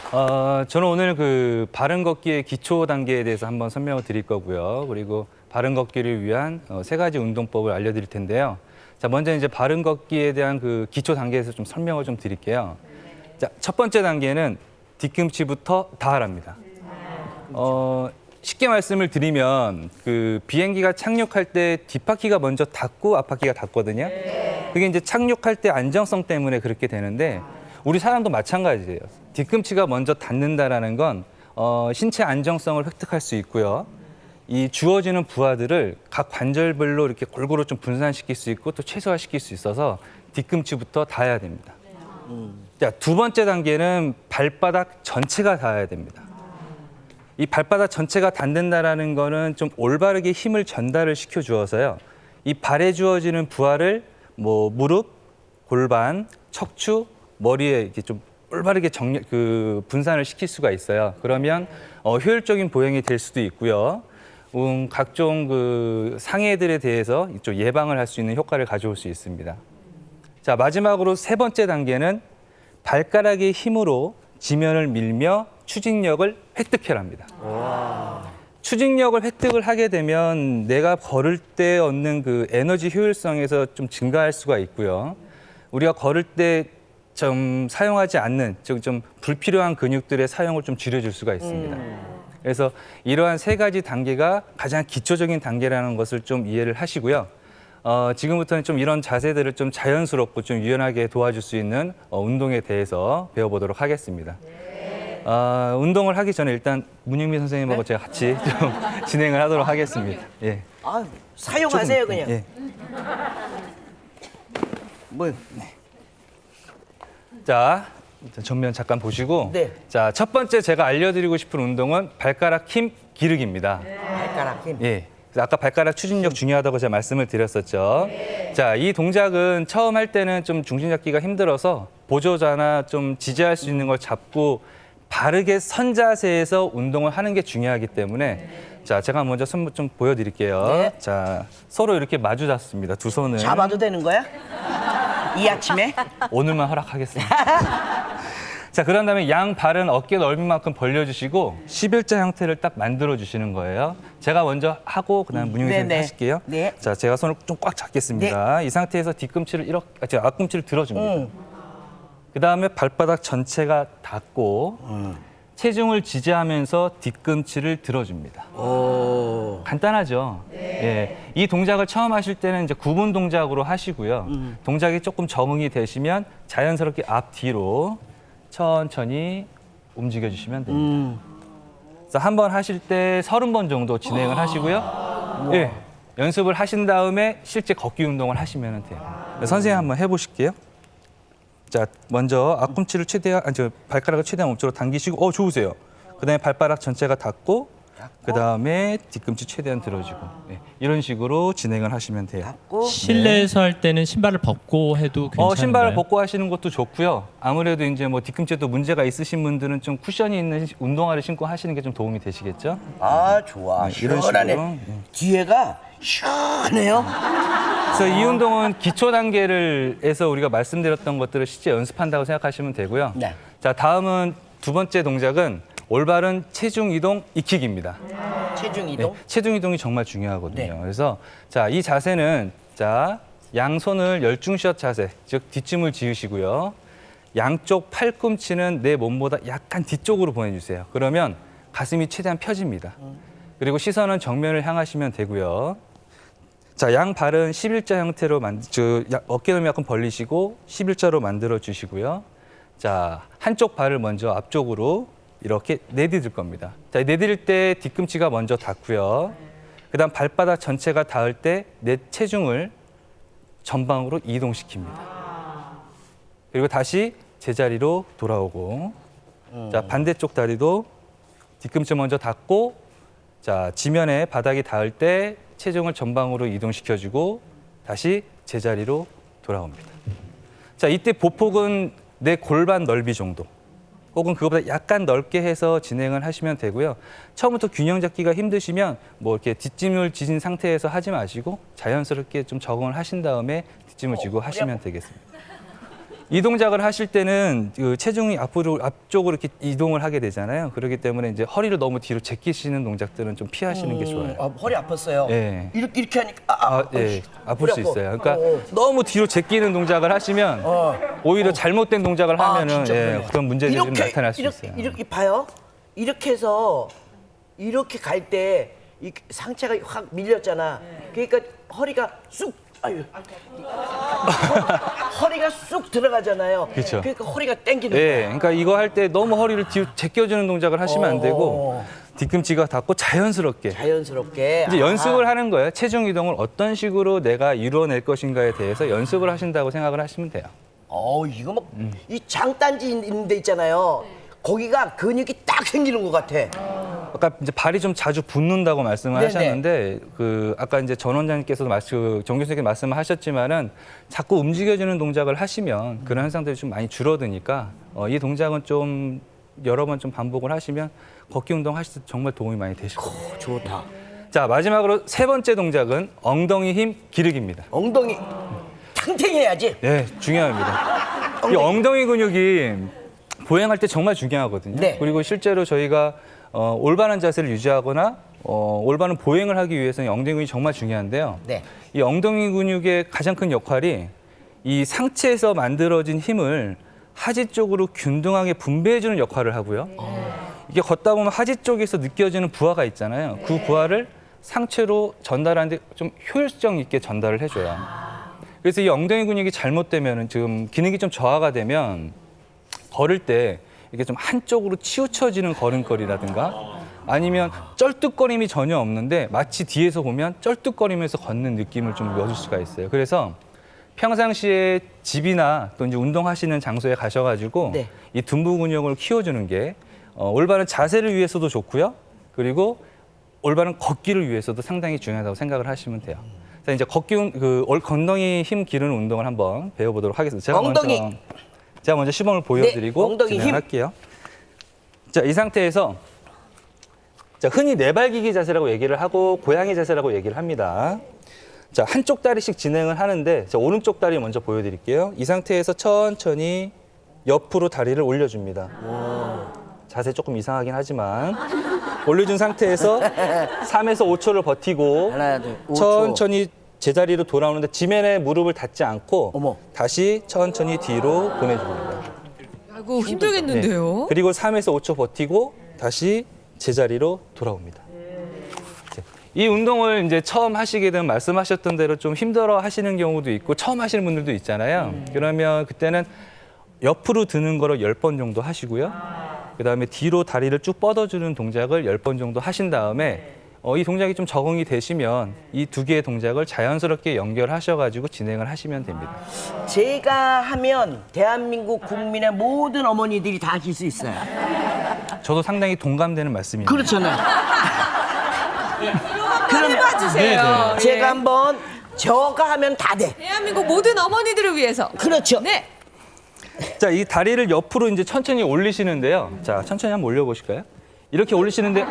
저는 오늘 그 바른 걷기의 기초 단계에 대해서 한번 설명을 드릴 거고요. 그리고 바른 걷기를 위한 세 가지 운동법을 알려드릴 텐데요. 자, 먼저 이제 바른 걷기에 대한 그 기초 단계에서 좀 설명을 좀 드릴게요. 자, 첫 번째 단계는 뒤꿈치부터 다하랍니다. 쉽게 말씀을 드리면 그 비행기가 착륙할 때 뒷바퀴가 먼저 닿고 앞바퀴가 닿거든요. 그게 이제 착륙할 때 안정성 때문에 그렇게 되는데 우리 사람도 마찬가지예요. 뒤꿈치가 먼저 닿는다라는 건 신체 안정성을 획득할 수 있고요. 이 주어지는 부하들을 각 관절별로 이렇게 골고루 좀 분산시킬 수 있고 또 최소화시킬 수 있어서 뒤꿈치부터 닿아야 됩니다. 자, 두 번째 단계는 발바닥 전체가 닿아야 됩니다. 이 발바닥 전체가 닿는다라는 거는 좀 올바르게 힘을 전달을 시켜 주어서요. 이 발에 주어지는 부하를 뭐 무릎, 골반, 척추, 머리에 이렇게 좀 올바르게 분산을 시킬 수가 있어요. 그러면 효율적인 보행이 될 수도 있고요. 각종 그 상해들에 대해서 좀 예방을 할 수 있는 효과를 가져올 수 있습니다. 자, 마지막으로 세 번째 단계는 발가락의 힘으로 지면을 밀며 추진력을 획득해야 합니다. 추진력을 획득을 하게 되면 내가 걸을 때 얻는 그 에너지 효율성에서 좀 증가할 수가 있고요. 우리가 걸을 때 좀 사용하지 않는, 즉 좀 불필요한 근육들의 사용을 좀 줄여줄 수가 있습니다. 그래서 이러한 세 가지 단계가 가장 기초적인 단계라는 것을 좀 이해를 하시고요. 지금부터는 좀 이런 자세들을 좀 자연스럽고 좀 유연하게 도와줄 수 있는 운동에 대해서 배워보도록 하겠습니다. 운동을 하기 전에 일단 문영민 선생님하고 제가 같이 좀 진행을 하도록 하겠습니다. 예. 사용하세요 그냥. 예. 뭐 자, 전면 잠깐 보시고. 네. 자, 첫 번째 제가 알려드리고 싶은 운동은 발가락 힘 기르기입니다. 발가락 힘. 예. 그래서 아까 발가락 추진력 중요하다고 제가 말씀을 드렸었죠. 자, 이 동작은 처음 할 때는 좀 중심 잡기가 힘들어서 보조자나 좀 지지할 수 있는 걸 잡고 바르게 선 자세에서 운동을 하는 게 중요하기 때문에 자, 제가 먼저 선물 좀 보여드릴게요. 네. 자, 서로 이렇게 마주 잡습니다. 두 손을. 잡아도 되는 거야? 이 아침에? 오늘만 허락하겠습니다. 자, 그런 다음에 양 발은 어깨 넓이만큼 벌려주시고 11자 형태를 딱 만들어주시는 거예요. 제가 먼저 하고 그다음에 문영희 선생님 네네. 하실게요. 네. 자, 제가 손을 좀 꽉 잡겠습니다. 이 상태에서 뒤꿈치를 이렇게, 제가 앞꿈치를 들어줍니다. 그다음에 발바닥 전체가 닿고 체중을 지지하면서 뒤꿈치를 들어줍니다. 간단하죠? 예. 이 동작을 처음 하실 때는 이제 구분 동작으로 하시고요. 동작이 조금 적응이 되시면 자연스럽게 앞뒤로 천천히 움직여 주시면 됩니다. 그래서 한 번 하실 때 30번 정도 진행을 하시고요. 예. 연습을 하신 다음에 실제 걷기 운동을 하시면 돼요. 선생님 한번 해보실게요. 자, 먼저 앞꿈치를 발가락을 최대한 몸쪽으로 당기시고, 좋으세요. 그 다음에 발바닥 전체가 닿고, 그 다음에 뒤꿈치 최대한 들어주고, 네, 이런 식으로 진행을 하시면 돼요. 실내에서 할 때는 신발을 벗고 해도 괜찮나요? 신발을 벗고 하시는 것도 좋고요. 아무래도 이제 뭐 뒤꿈치에도 문제가 있으신 분들은 좀 쿠션이 있는 운동화를 신고 하시는 게 좀 도움이 되시겠죠? 좋아. 이런 시원하네. 식으로. 뒤에가 시원해요. 그래서 이 운동은 기초 단계에서 우리가 말씀드렸던 것들을 실제 연습한다고 생각하시면 되고요. 네. 자, 다음은 두 번째 동작은 올바른 체중 이동 익히기입니다. 체중 이동. 네, 체중 이동이 정말 중요하거든요. 네. 그래서 자, 이 자세는 자, 양손을 열중샷 자세, 즉 뒷짐을 지으시고요. 양쪽 팔꿈치는 내 몸보다 약간 뒤쪽으로 보내주세요. 그러면 가슴이 최대한 펴집니다. 그리고 시선은 정면을 향하시면 되고요. 자, 양 발은 11자 형태로 어깨 넓이 약간 벌리시고 11자로 만들어 주시고요. 자, 한쪽 발을 먼저 앞쪽으로 이렇게 내디딜 겁니다. 자, 내디딜 때 뒤꿈치가 먼저 닿고요. 그다음 발바닥 전체가 닿을 때 내 체중을 전방으로 이동시킵니다. 그리고 다시 제자리로 돌아오고, 자, 반대쪽 다리도 뒤꿈치 먼저 닿고, 자, 지면에 바닥이 닿을 때 체중을 전방으로 이동시켜주고 다시 제자리로 돌아옵니다. 자, 이때 보폭은 내 골반 넓이 정도 혹은 그거보다 약간 넓게 해서 진행을 하시면 되고요. 처음부터 균형 잡기가 힘드시면 뭐 이렇게 뒷짐을 지진 상태에서 하지 마시고 자연스럽게 좀 적응을 하신 다음에 뒷짐을 지고 하시면 되겠습니다. 이 동작을 하실 때는 그 체중이 앞쪽으로 이렇게 이동을 하게 되잖아요. 그렇기 때문에 이제 허리를 너무 뒤로 제끼시는 동작들은 좀 피하시는 게 좋아요. 허리 아팠어요. 예. 이렇게 하니까 예, 아플 허리 수 아파. 있어요. 그러니까 너무 뒤로 제끼는 동작을 하시면 오히려 잘못된 동작을 하면은 진짜 예, 그러네요. 그런 문제들이 좀 나타날 수 있어요. 이렇게 봐요. 이렇게 해서 이렇게 갈 때 이 상체가 확 밀렸잖아. 그러니까 허리가 쑥 아유. 허리가 쑥 들어가잖아요. 그쵸. 그러니까 허리가 땡기는 예, 거야. 그러니까 이거 할 때 너무 허리를 뒤로 제껴주는 동작을 하시면 안 되고 뒤꿈치가 닿고 자연스럽게 자연스럽게. 이제 연습을 하는 거예요. 체중 이동을 어떤 식으로 내가 이루어낼 것인가에 대해서 연습을 하신다고 생각을 하시면 돼요. 이거 막 이 장단지 있는 데 있잖아요. 거기가 근육이 딱 생기는 것 같아. 아까 이제 발이 좀 자주 붓는다고 말씀을 네네. 하셨는데 그 아까 이제 전 원장님께서도 정 교수님께 말씀을 하셨지만은 자꾸 움직여주는 동작을 하시면 그런 현상들이 좀 많이 줄어드니까 이 동작은 좀 여러 번 좀 반복을 하시면 걷기 운동 하실 때 정말 도움이 많이 되실 겁니다. 좋다. 자, 마지막으로 세 번째 동작은 엉덩이 힘 기르기입니다. 엉덩이 탱탱해야지. 네, 중요합니다. 이 엉덩이 근육이 보행할 때 정말 중요하거든요. 네. 그리고 실제로 저희가 올바른 자세를 유지하거나 올바른 보행을 하기 위해서는 엉덩이 근육이 정말 중요한데요. 네. 이 엉덩이 근육의 가장 큰 역할이 이 상체에서 만들어진 힘을 하지 쪽으로 균등하게 분배해주는 역할을 하고요. 이게 걷다 보면 하지 쪽에서 느껴지는 부하가 있잖아요. 그 부하를 상체로 전달하는데 좀 효율성 있게 전달을 해줘요. 그래서 이 엉덩이 근육이 잘못되면 지금 기능이 좀 저하가 되면 걸을 때 이게 좀 한쪽으로 치우쳐지는 걸음걸이라든가 아니면 쩔뚝거림이 전혀 없는데 마치 뒤에서 보면 쩔뚝거리면서 걷는 느낌을 좀 얻을 수가 있어요. 그래서 평상시에 집이나 또 이제 운동하시는 장소에 가셔가지고 네. 이 둔부 근육을 키워주는 게 올바른 자세를 위해서도 좋고요. 그리고 올바른 걷기를 위해서도 상당히 중요하다고 생각을 하시면 돼요. 자, 이제 엉덩이 힘 기르는 운동을 한번 배워보도록 하겠습니다. 제가 먼저 시범을 보여드리고 네, 엉덩이 힘. 진행할게요. 자, 이 상태에서 자, 흔히 네발기기 자세라고 얘기를 하고 고양이 자세라고 얘기를 합니다. 자, 한쪽 다리씩 진행을 하는데 자, 오른쪽 다리 먼저 보여드릴게요. 이 상태에서 천천히 옆으로 다리를 올려줍니다. 자세 조금 이상하긴 하지만 올려준 상태에서 3에서 5초를 버티고 하나, 둘, 5초. 천천히 제자리로 돌아오는데 지면에 무릎을 닿지 않고 어머. 다시 천천히 뒤로 보내줍니다. 아이고 힘들겠는데요. 그리고 3에서 5초 버티고 다시 제자리로 돌아옵니다. 이 운동을 이제 처음 하시게 되면 말씀하셨던 대로 좀 힘들어 하시는 경우도 있고 처음 하시는 분들도 있잖아요. 그러면 그때는 옆으로 드는 거를 10번 정도 하시고요. 그다음에 뒤로 다리를 쭉 뻗어주는 동작을 10번 정도 하신 다음에 이 동작이 좀 적응이 되시면 이 두 개의 동작을 자연스럽게 연결하셔가지고 진행을 하시면 됩니다. 제가 하면 대한민국 국민의 모든 어머니들이 다 하실 수 있어요. 저도 상당히 동감되는 말씀입니다. 그렇잖아요. 한번 해봐주세요. 예. 제가 한번 저가 하면 다 돼. 대한민국 모든 어머니들을 위해서. 그렇죠. 네. 자, 이 다리를 옆으로 이제 천천히 올리시는데요. 자, 천천히 한번 올려보실까요? 이렇게 올리시는데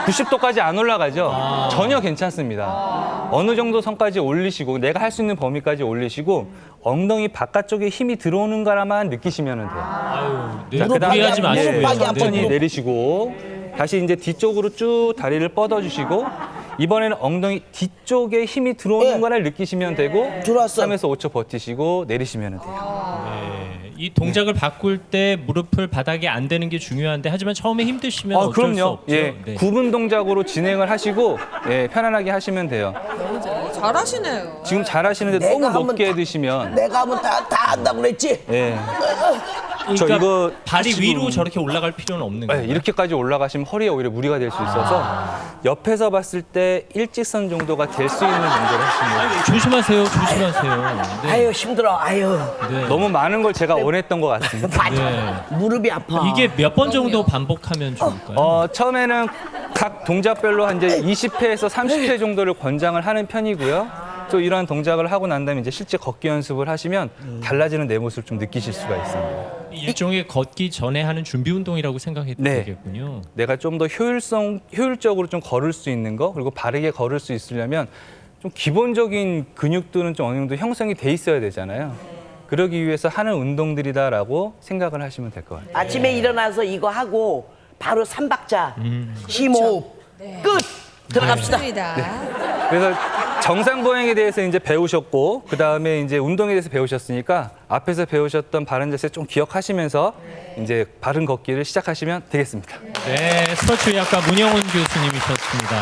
90도까지 안 올라가죠? 전혀 괜찮습니다. 어느 정도 선까지 올리시고 내가 할 수 있는 범위까지 올리시고 엉덩이 바깥쪽에 힘이 들어오는 거라만 느끼시면 돼요. 아유, 자, 네, 그다음에 무리하지 마시고요. 무릎 네, 천천히 네. 내리시고 다시 이제 뒤쪽으로 쭉 다리를 뻗어주시고 이번에는 엉덩이 뒤쪽에 힘이 들어오는 네. 거를 느끼시면 되고 들어왔어. 3에서 5초 버티시고 내리시면 돼요. 네, 이 동작을 바꿀 때 무릎을 바닥에 안 대는 게 중요한데 하지만 처음에 힘드시면 어쩔 수 그럼요. 없죠. 예, 네. 구분 동작으로 진행을 하시고 예, 편안하게 하시면 돼요. 잘하시네요. 지금 잘하시는데 내가 너무 하면 높게 다- 드시면 내가 하면 다 한다고 그랬지? 예. 그러니까 저 이거 발이 하시고- 위로 저렇게 올라갈 필요는 없는 네, 거예요. 이렇게까지 올라가시면 허리에 오히려 무리가 될 수 있어서 옆에서 봤을 때 일직선 정도가 될 수 있는 정도로 하시면 조심하세요. 조심하세요. 네. 아유 힘들어. 아유 네. 너무 많은 걸 제가 원했던 것 같습니다. 네. 무릎이 아파. 이게 몇 번 정도 반복하면 좋을까요? 처음에는 각 동작별로 한 이제 20회에서 30회 정도를 권장을 하는 편이고요. 또 이러한 동작을 하고 난 다음에 이제 실제 걷기 연습을 하시면 달라지는 내 모습을 좀 느끼실 수가 있습니다. 일종의 걷기 전에 하는 준비 운동이라고 생각해도 네. 되겠군요. 내가 좀 더 효율적으로 좀 걸을 수 있는 거 그리고 바르게 걸을 수 있으려면 좀 기본적인 근육들은 좀 어느 정도 형성이 돼 있어야 되잖아요. 그러기 위해서 하는 운동들이다라고 생각을 하시면 될 것 같아요. 아침에 일어나서 이거 하고 바로 3박자 심호흡 끝 들어갑시다. 좋습니다. 그래서 정상 보행에 대해서 이제 배우셨고 그 다음에 이제 운동에 대해서 배우셨으니까 앞에서 배우셨던 바른 자세 좀 기억하시면서 이제 바른 걷기를 시작하시면 되겠습니다. 네, 스포츠의학과 문영훈 교수님이셨습니다.